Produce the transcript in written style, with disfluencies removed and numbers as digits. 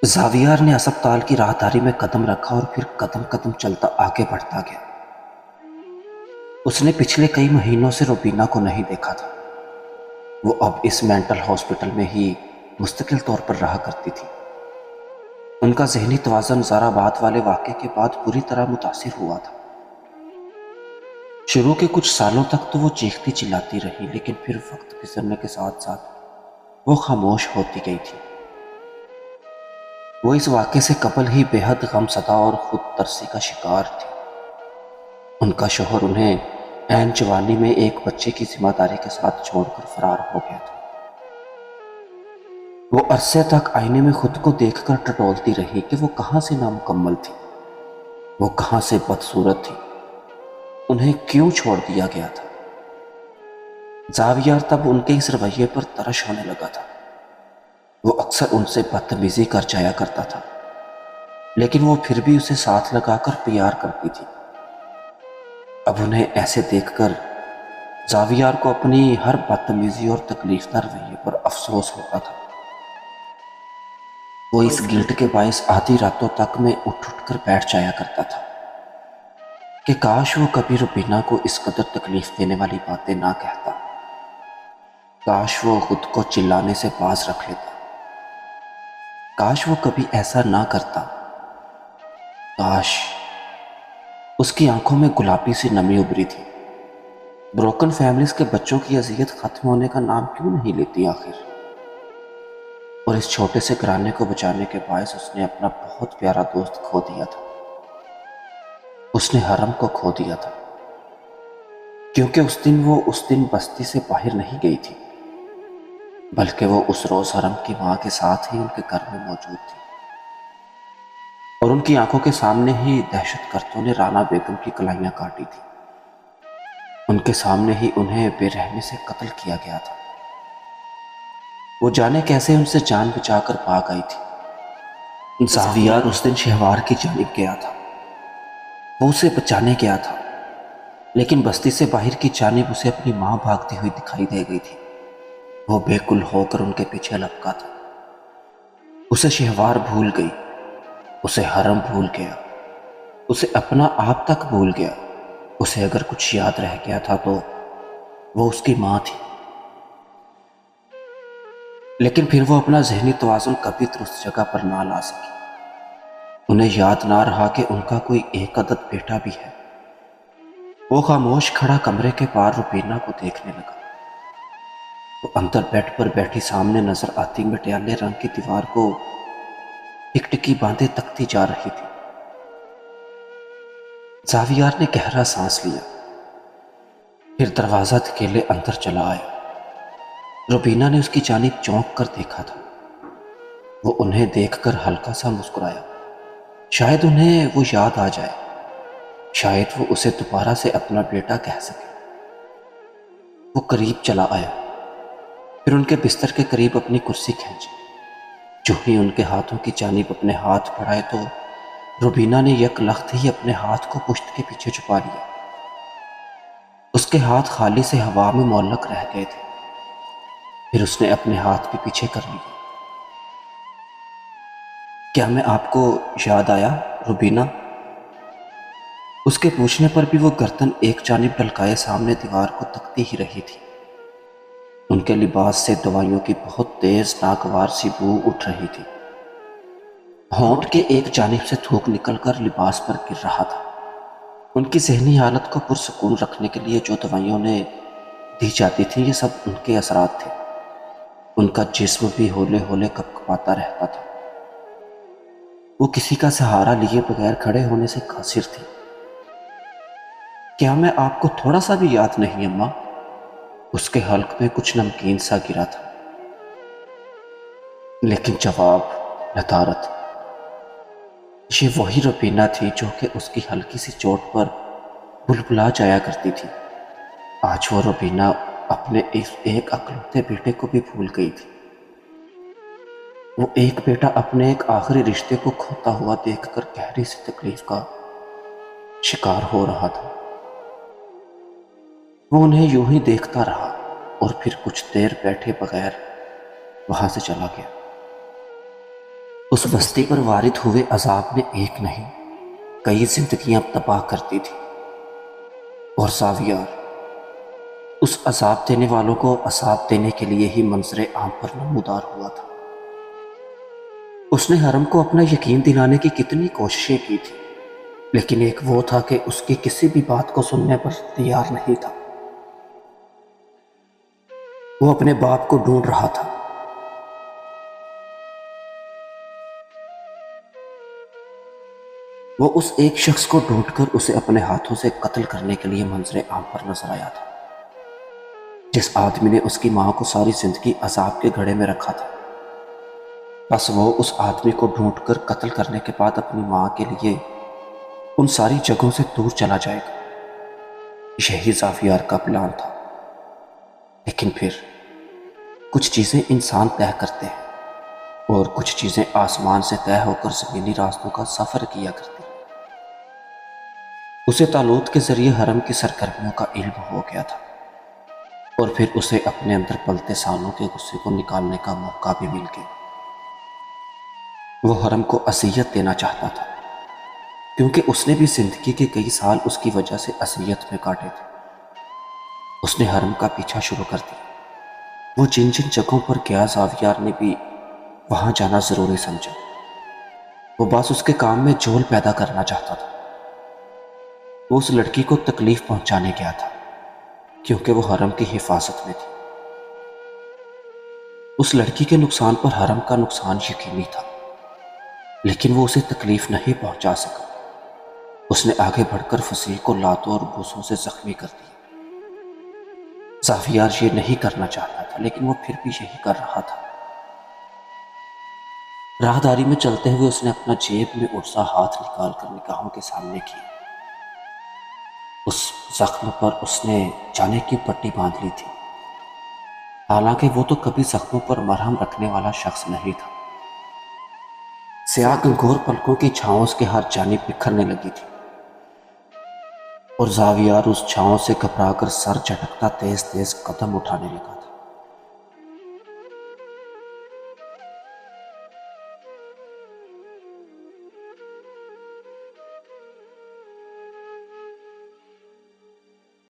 زاویار نے اسپتال کی راہداری میں قدم رکھا اور پھر قدم قدم چلتا آگے بڑھتا گیا۔ اس نے پچھلے کئی مہینوں سے روبینہ کو نہیں دیکھا تھا۔ وہ اب اس مینٹل ہاسپٹل میں ہی مستقل طور پر رہا کرتی تھی۔ ان کا ذہنی توازن زارا باد والے واقعے کے بعد پوری طرح متاثر ہوا تھا۔ شروع کے کچھ سالوں تک تو وہ چیختی چلاتی رہی، لیکن پھر وقت گزرنے کے ساتھ ساتھ وہ خاموش ہوتی گئی تھی۔ وہ اس واقعے سے قبل ہی بے حد غم زدہ اور خود ترسی کا شکار تھی۔ ان کا شوہر انہیں عین جوانی میں ایک بچے کی ذمہ داری کے ساتھ چھوڑ کر فرار ہو گیا تھا۔ وہ عرصے تک آئینے میں خود کو دیکھ کر ٹٹولتی رہی کہ وہ کہاں سے نامکمل تھی، وہ کہاں سے بدصورت تھی، انہیں کیوں چھوڑ دیا گیا تھا۔ زاویار تب ان کے اس رویے پر ترش ہونے لگا تھا۔ وہ اکثر ان سے بدتمیزی کر جایا کرتا تھا، لیکن وہ پھر بھی اسے ساتھ لگا کر پیار کرتی تھی۔ اب انہیں ایسے دیکھ کر زاویار کو اپنی ہر بدتمیزی اور تکلیف دہ رویے پر افسوس ہوتا تھا۔ وہ اس گلٹ کے باعث آدھی راتوں تک میں اٹھ کر بیٹھ جایا کرتا تھا کہ کاش وہ کبھی روبینہ کو اس قدر تکلیف دینے والی باتیں نہ کہتا، کاش وہ خود کو چلانے سے باز رکھ لیتا، کاش وہ کبھی ایسا نہ کرتا، کاش۔ اس کی آنکھوں میں گلابی سی نمی ابری تھی۔ بروکن فیملیز کے بچوں کی اذیت ختم ہونے کا نام کیوں نہیں لیتی آخر؟ اور اس چھوٹے سے گھرانے کو بچانے کے باعث اس نے اپنا بہت پیارا دوست کھو دیا تھا۔ اس نے حرم کو کھو دیا تھا، کیونکہ وہ اس دن بستی سے باہر نہیں گئی تھی، بلکہ وہ اس روز حرم کی ماں کے ساتھ ہی ان کے گھر میں موجود تھی، اور ان کی آنکھوں کے سامنے ہی دہشت گردوں نے رانا بیگم کی کلائیاں کاٹی تھی۔ ان کے سامنے ہی انہیں بے رحمی سے قتل کیا گیا تھا۔ وہ جانے کیسے ان سے جان بچا کر بھاگ آئی تھی۔ زاویار اس دن شہوار کی جانب گیا تھا، وہ اسے بچانے گیا تھا، لیکن بستی سے باہر کی جانب اسے اپنی ماں بھاگتی ہوئی دکھائی دے گئی تھی۔ وہ بے کل ہو کر ان کے پیچھے لپکا تھا۔ اسے شہوار بھول گئی، اسے حرم بھول گیا، اسے اپنا آپ تک بھول گیا۔ اسے اگر کچھ یاد رہ گیا تھا تو وہ اس کی ماں تھی، لیکن پھر وہ اپنا ذہنی توازن کبھی درست جگہ پر نہ لا سکی۔ انہیں یاد نہ رہا کہ ان کا کوئی ایک عدد بیٹا بھی ہے۔ وہ خاموش کھڑا کمرے کے باہر روبینہ کو دیکھنے لگا۔ وہ اندر بیڈ پر بیٹھی سامنے نظر آتی مٹیالے رنگ کی دیوار کو ٹکٹکی باندھے تکتی جا رہی تھی۔ زاویار نے گہرا سانس لیا، پھر دروازہ دھکیلے اندر چلا آیا۔ روبینہ نے اس کی جانب چونک کر دیکھا تھا۔ وہ انہیں دیکھ کر ہلکا سا مسکرایا۔ شاید انہیں وہ یاد آ جائے، شاید وہ اسے دوبارہ سے اپنا بیٹا کہہ سکے۔ وہ قریب چلا آیا، پھر ان کے بستر کے قریب اپنی کرسی کھینچی۔ جو ہی ان کے ہاتھوں کی جانب اپنے ہاتھ بڑھائے تو روبینہ نے یک لخت ہی اپنے ہاتھ کو پشت کے پیچھے چھپا لیا۔ اس کے ہاتھ خالی سے ہوا میں معلق رہ گئے تھے۔ پھر اس نے اپنے ہاتھ بھی پیچھے کر لیے۔ کیا میں آپ کو یاد آیا روبینہ؟ اس کے پوچھنے پر بھی وہ گردن ایک جانب ڈھلکائے سامنے دیوار کو تکتی ہی رہی تھی۔ ان کے لباس سے دوائیوں کی بہت تیز ناگوار سی بو اٹھ رہی تھی۔ ہونٹ کے ایک جانب سے تھوک نکل کر لباس پر گر رہا تھا۔ ان کی ذہنی حالت کو پرسکون رکھنے کے لیے جو دوائیوں نے دی جاتی تھیں، یہ سب ان کے اثرات تھے۔ ان کا جسم بھی ہولے ہولے کپکپاتا رہتا تھا۔ وہ کسی کا سہارا لیے بغیر کھڑے ہونے سے قاصر تھی۔ کیا میں آپ کو تھوڑا سا بھی یاد نہیں اماں؟ اس کے حلق میں کچھ نمکین سا گرا تھا، لیکن جواب ندارت۔ یہ وہی روبینہ تھی جو کہ اس کی ہلکی سی چوٹ پر بلبلا جایا کرتی تھی۔ آج وہ روبینہ اپنے ایک اکلوتے بیٹے کو بھی بھول گئی تھی۔ وہ ایک بیٹا اپنے ایک آخری رشتے کو کھوتا ہوا دیکھ کر گہری سی تکلیف کا شکار ہو رہا تھا۔ وہ انہیں یوں ہی دیکھتا رہا اور پھر کچھ دیر بیٹھے بغیر وہاں سے چلا گیا۔ اس بستی پر وارد ہوئے عذاب نے ایک نہیں کئی زندگیاں تباہ کرتی تھی، اور زاویار اس عذاب دینے والوں کو عذاب دینے کے لیے ہی منظر عام پر نمودار ہوا تھا۔ اس نے حرم کو اپنا یقین دلانے کی کتنی کوششیں کی تھی، لیکن ایک وہ تھا کہ اس کی کسی بھی بات کو سننے پر تیار نہیں تھا۔ وہ اپنے باپ کو ڈھونڈ رہا تھا۔ وہ اس ایک شخص کو ڈھونڈ کر اسے اپنے ہاتھوں سے قتل کرنے کے لیے منظر عام پر نظر آیا تھا، جس آدمی نے اس کی ماں کو ساری زندگی عذاب کے گھڑے میں رکھا تھا۔ بس وہ اس آدمی کو ڈھونڈ کر قتل کرنے کے بعد اپنی ماں کے لیے ان ساری جگہوں سے دور چلا جائے گا۔ یہی زاویار کا پلان تھا۔ لیکن پھر کچھ چیزیں انسان طے کرتے ہیں اور کچھ چیزیں آسمان سے طے ہو کر زمینی راستوں کا سفر کیا کرتی ہیں۔ اسے طالوت کے ذریعے حرم کی سرگرمیوں کا علم ہو گیا تھا، اور پھر اسے اپنے اندر پلتے سالوں کے غصے کو نکالنے کا موقع بھی مل گیا۔ وہ حرم کو اذیت دینا چاہتا تھا، کیونکہ اس نے بھی زندگی کے کئی سال اس کی وجہ سے اذیت میں کاٹے تھے۔ اس نے حرم کا پیچھا شروع کر دیا۔ وہ جن جن جگہوں پر گیا زاویار نے بھی وہاں جانا ضروری سمجھا۔ وہ بس اس کے کام میں جول پیدا کرنا چاہتا تھا۔ وہ اس لڑکی کو تکلیف پہنچانے گیا تھا، کیونکہ وہ حرم کی حفاظت میں تھی۔ اس لڑکی کے نقصان پر حرم کا نقصان یقینی تھا، لیکن وہ اسے تکلیف نہیں پہنچا سکا۔ اس نے آگے بڑھ کر فصیل کو لاتوں اور بوسوں سے زخمی کر دیا۔ زاویار یہ نہیں کرنا چاہتا تھا، لیکن وہ پھر بھی یہی کر رہا تھا۔ راہداری میں چلتے ہوئے اس نے اپنا جیب میں ارزا ہاتھ نکال کر نگاہوں کے سامنے کیا۔ اس زخم پر اس نے جانے کی پٹی باندھ لی تھی، حالانکہ وہ تو کبھی زخموں پر مرہم رکھنے والا شخص نہیں تھا۔ سیاہ گنگور پلکوں کی چھاؤں اس کے ہر جانب بکھرنے لگی تھی، اور زاویار اس چھاؤں سے گھبرا کر سر جھٹکتا تیز تیز قدم اٹھانے لگا تھا۔